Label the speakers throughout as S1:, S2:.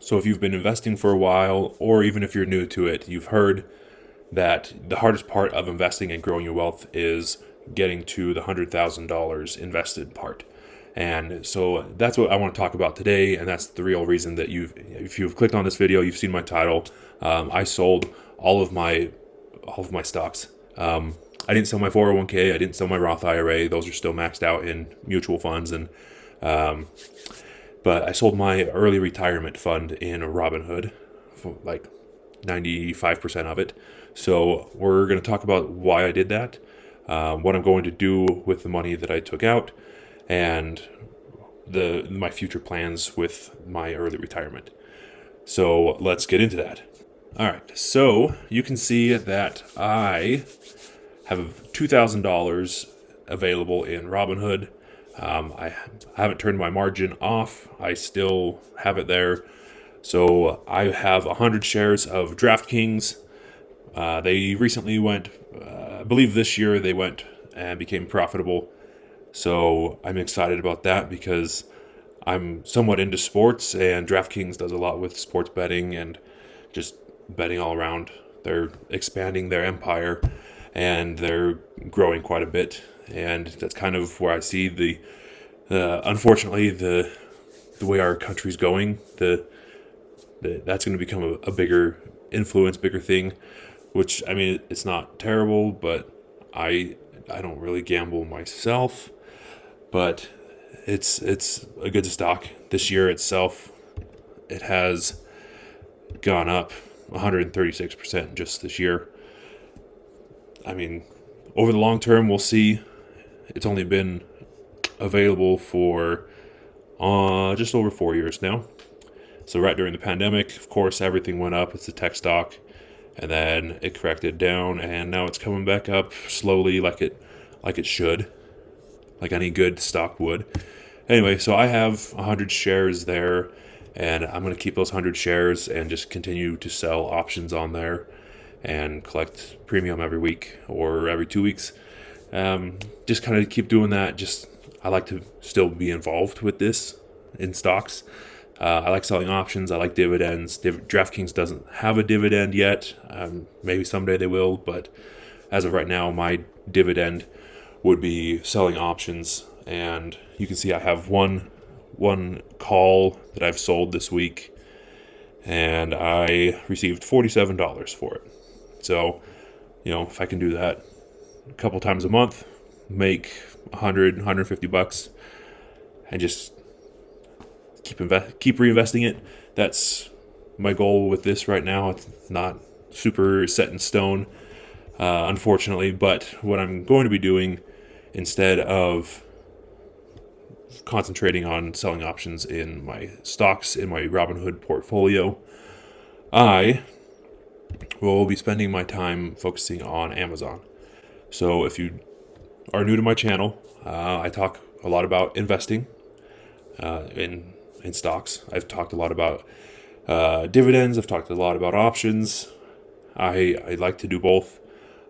S1: So if you've been investing for a while, or even if you're new to it, you've heard that the hardest part of investing and growing your wealth is getting to the $100,000 invested part. And so that's what I want to talk about today, and that's the real reason that if you've clicked on this video, you've seen my title. I sold all of my stocks. I didn't sell my 401k. I didn't sell my Roth IRA. Those are still maxed out in mutual funds, but I sold my early retirement fund in Robinhood, for like 95% of it. So we're going to talk about why I did that, what I'm going to do with the money that I took out, and my future plans with my early retirement. So let's get into that. All right, so you can see that I have $2,000 available in Robinhood. I haven't turned my margin off. I still have it there. So I have 100 shares of DraftKings. They recently went, I believe this year they went and became profitable. So I'm excited about that because I'm somewhat into sports, and DraftKings does a lot with sports betting and just betting all around. They're expanding their empire and they're growing quite a bit. And that's kind of where I see unfortunately, the way our country's going, that's going to become a bigger influence, bigger thing, which, I mean, it's not terrible, but I don't really gamble myself, but it's a good stock. This year itself, it has gone up 136% just this year. I mean, over the long term, we'll see. It's only been available for just over 4 years now. So right during the pandemic, of course, everything went up. It's a tech stock, and then it corrected down, and now it's coming back up slowly, like it should, like any good stock would. Anyway, so I have 100 shares there, and I'm going to keep those 100 shares and just continue to sell options on there and collect premium every week or every 2 weeks. Just kind of keep doing that. I like to still be involved with this in stocks. I like selling options. I like dividends. DraftKings doesn't have a dividend yet. Maybe someday they will, but as of right now, my dividend would be selling options. And you can see I have one call that I've sold this week, and I received $47 for it. So, if I can do that a couple times a month, make $150, and just keep reinvesting it. That's my goal with this right now. It's not super set in stone, unfortunately, but what I'm going to be doing, instead of concentrating on selling options in my stocks in my Robinhood portfolio, I will be spending my time focusing on Amazon. So if you are new to my channel, I talk a lot about investing in stocks. I've talked a lot about dividends. I've talked a lot about options. I like to do both.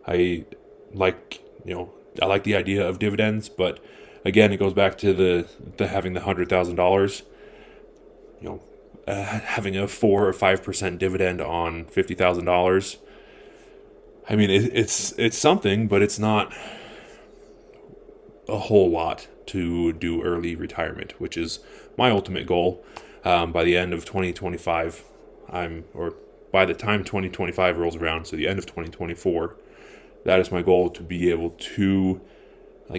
S1: I like the idea of dividends, but again, it goes back to the having the $100,000. Having a 4 or 5% dividend on $50,000. I mean, it's something, but it's not a whole lot to do early retirement, which is my ultimate goal. By the end of 2025, by the time 2025 rolls around, so the end of 2024, that is my goal, to be able to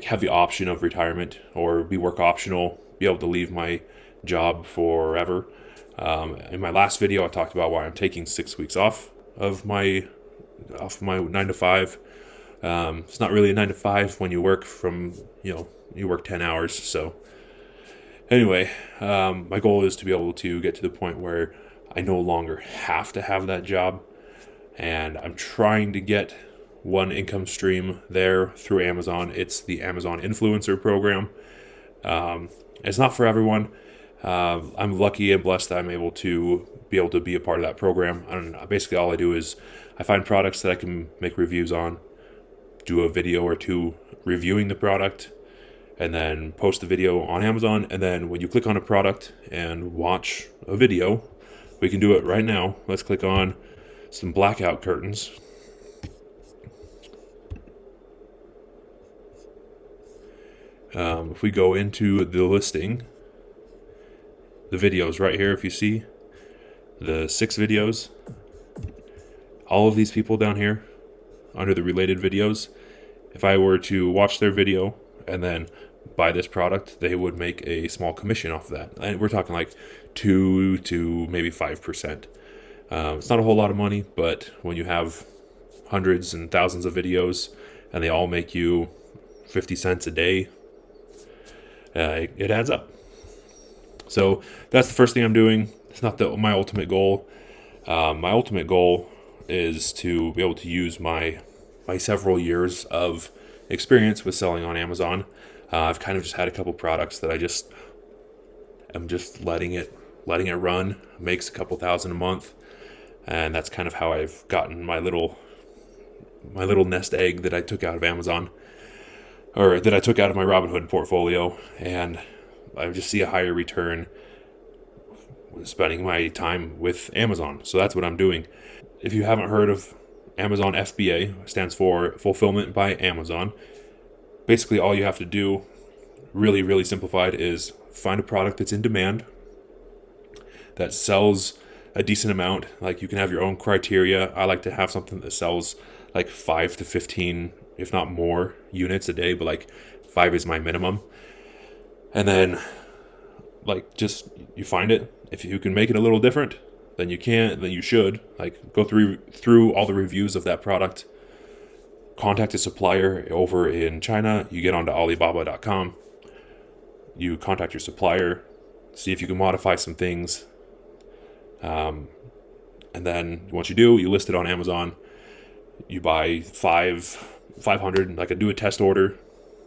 S1: have the option of retirement or be work optional, be able to leave my job forever. In my last video, I talked about why I'm taking 6 weeks off of my 9 to 5. It's not really a 9 to 5 when you work you work 10 hours. So anyway, my goal is to be able to get to the point where I no longer have to have that job, and I'm trying to get one income stream there through Amazon. It's the Amazon Influencer Program. It's not for everyone. I'm lucky and blessed that I'm able to be a part of that program. And basically all I do is I find products that I can make reviews on, do a video or two reviewing the product, and then post the video on Amazon. And then when you click on a product and watch a video, We can do it right now. Let's click on some blackout curtains. If we go into the listing, the videos right here, if you see the 6 videos, all of these people down here under the related videos, if I were to watch their video and then buy this product, they would make a small commission off of that. And we're talking like 2 to maybe 5%. It's not a whole lot of money, but when you have hundreds and thousands of videos and they all make you 50 cents a day, it adds up. So that's the first thing I'm doing. It's not my ultimate goal. My ultimate goal is to be able to use my several years of experience with selling on Amazon. I've kind of just had a couple products that I'm just letting it run. It makes a couple thousand a month, and that's kind of how I've gotten my little nest egg that I took out of Amazon, or that I took out of my Robinhood portfolio, and I just see a higher return spending my time with Amazon. So that's what I'm doing. If you haven't heard of Amazon FBA, stands for Fulfillment by Amazon. Basically, all you have to do, really, really simplified, is find a product that's in demand, that sells a decent amount. Like, you can have your own criteria. I like to have something that sells like 5 to 15, if not more, units a day, but like 5 is my minimum. And then, like, just you find it. If you can make it a little different, then you should. Like, go through all the reviews of that product. Contact a supplier over in China. You get onto Alibaba.com. You contact your supplier, see if you can modify some things. And then once you do, you list it on Amazon. You buy 500, like, do a test order,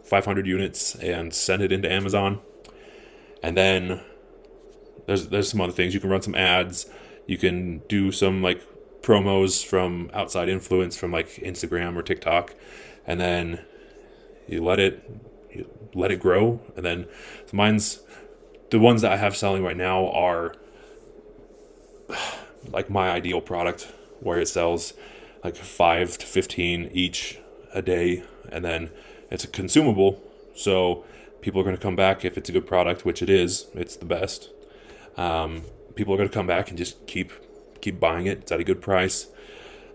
S1: 500 units, and send it into Amazon. And then there's some other things. You can run some ads. You can do some like promos from outside influence from like Instagram or TikTok, and then you let it grow. And then the ones that I have selling right now are like my ideal product, where it sells like 5 to 15 each a day, and then it's a consumable, so people are going to come back if it's a good product, which it is. It's the best. People are going to come back and just keep buying it. It's at a good price.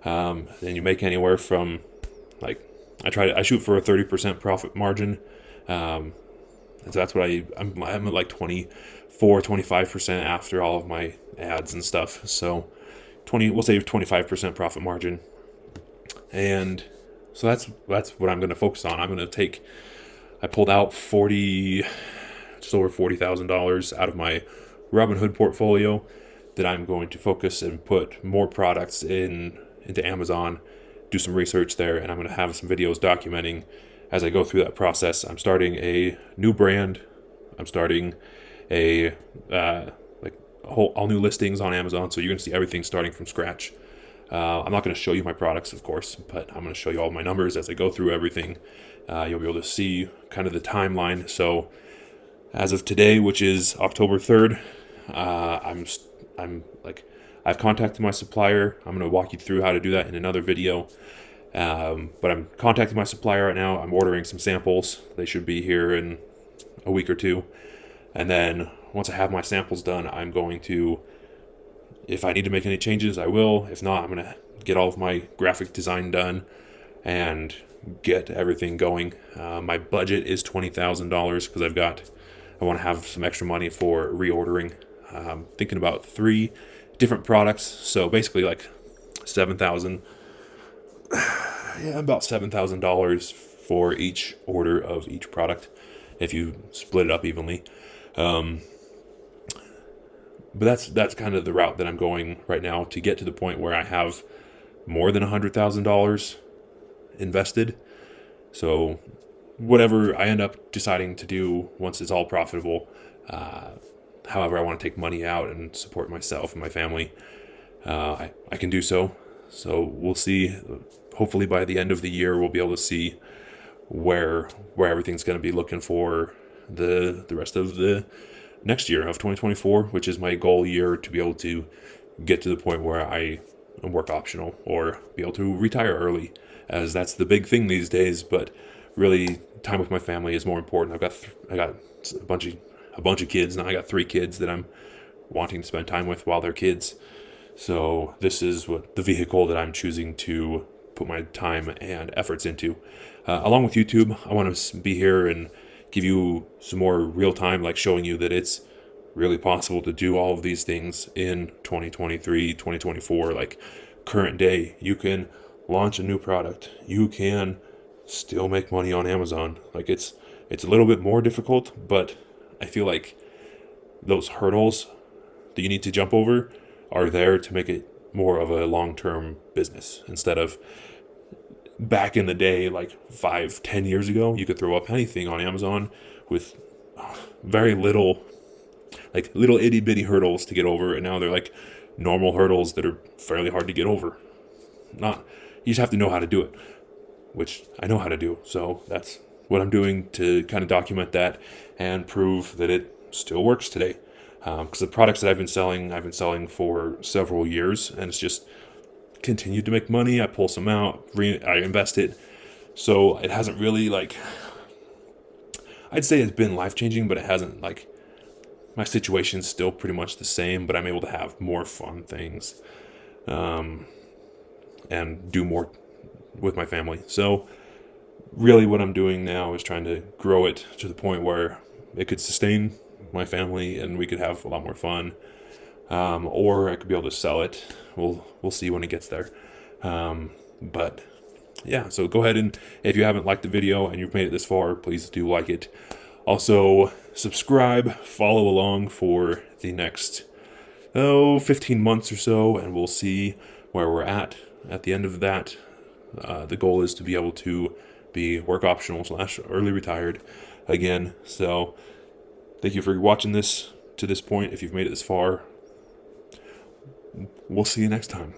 S1: Then you make anywhere from, like, I shoot for a 30% profit margin. And so that's what I'm at, like 25% after all of my ads and stuff. So we'll say 25% profit margin. And so that's what I'm going to focus on. I pulled out just over $40,000 out of my Robinhood portfolio that I'm going to focus and put more products into Amazon, do some research there, and I'm going to have some videos documenting as I go through that process. I'm starting a new brand. I'm starting all new listings on Amazon, so you're going to see everything starting from scratch. I'm not going to show you my products, of course, but I'm going to show you all my numbers as I go through everything. You'll be able to see kind of the timeline. So as of today, which is October 3rd, I've contacted my supplier. I'm going to walk you through how to do that in another video. But I'm contacting my supplier right now. I'm ordering some samples. They should be here in a week or two. And then once I have my samples done, I'm going to, if I need to make any changes, I will. If not, I'm going to get all of my graphic design done and get everything going. My budget is $20,000 because I want to have some extra money for reordering. Thinking about 3 different products, so basically like $7,000. Yeah, about $7,000 for each order of each product, if you split it up evenly. But that's kind of the route that I'm going right now to get to the point where I have more than $100,000 invested. So whatever I end up deciding to do once it's all profitable, however I want to take money out and support myself and my family, I can do so. So we'll see. Hopefully by the end of the year, we'll be able to see where everything's going to be looking for the rest of the next year of 2024, which is my goal year, to be able to get to the point where I am work optional or be able to retire early, as that's the big thing these days. But really, time with my family is more important. I got a bunch of kids now. I got 3 kids that I'm wanting to spend time with while they're kids. So this is what the vehicle that I'm choosing to put my time and efforts into. Along with YouTube, I want to be here and give you some more real time, like showing you that it's really possible to do all of these things in 2023, 2024, like current day. You can launch a new product. You can still make money on Amazon. Like it's a little bit more difficult, but I feel like those hurdles that you need to jump over are there to make it more of a long-term business, instead of back in the day, like 5-10 years ago, you could throw up anything on Amazon with very little, like little itty bitty hurdles to get over, and now they're like normal hurdles that are fairly hard to get over. Not, you just have to know how to do it, which I know how to do. So that's what I'm doing to kind of document that and prove that it still works today. Because the products that I've been selling for several years, and it's just continued to make money. I pull some out, I invest it. So it hasn't really, like, I'd say it's been life-changing, but it hasn't, like, my situation's still pretty much the same, but I'm able to have more fun things, and do more with my family. So really what I'm doing now is trying to grow it to the point where it could sustain my family and we could have a lot more fun. Or I could be able to sell it. We'll see when it gets there. But yeah, so go ahead, and if you haven't liked the video and you've made it this far, please do like it. Also, subscribe, follow along for the next 15 months or so, and we'll see where we're at the end of that. The goal is to be able to be work optional / early retired again. So thank you for watching this to this point. If you've made it this far, we'll see you next time.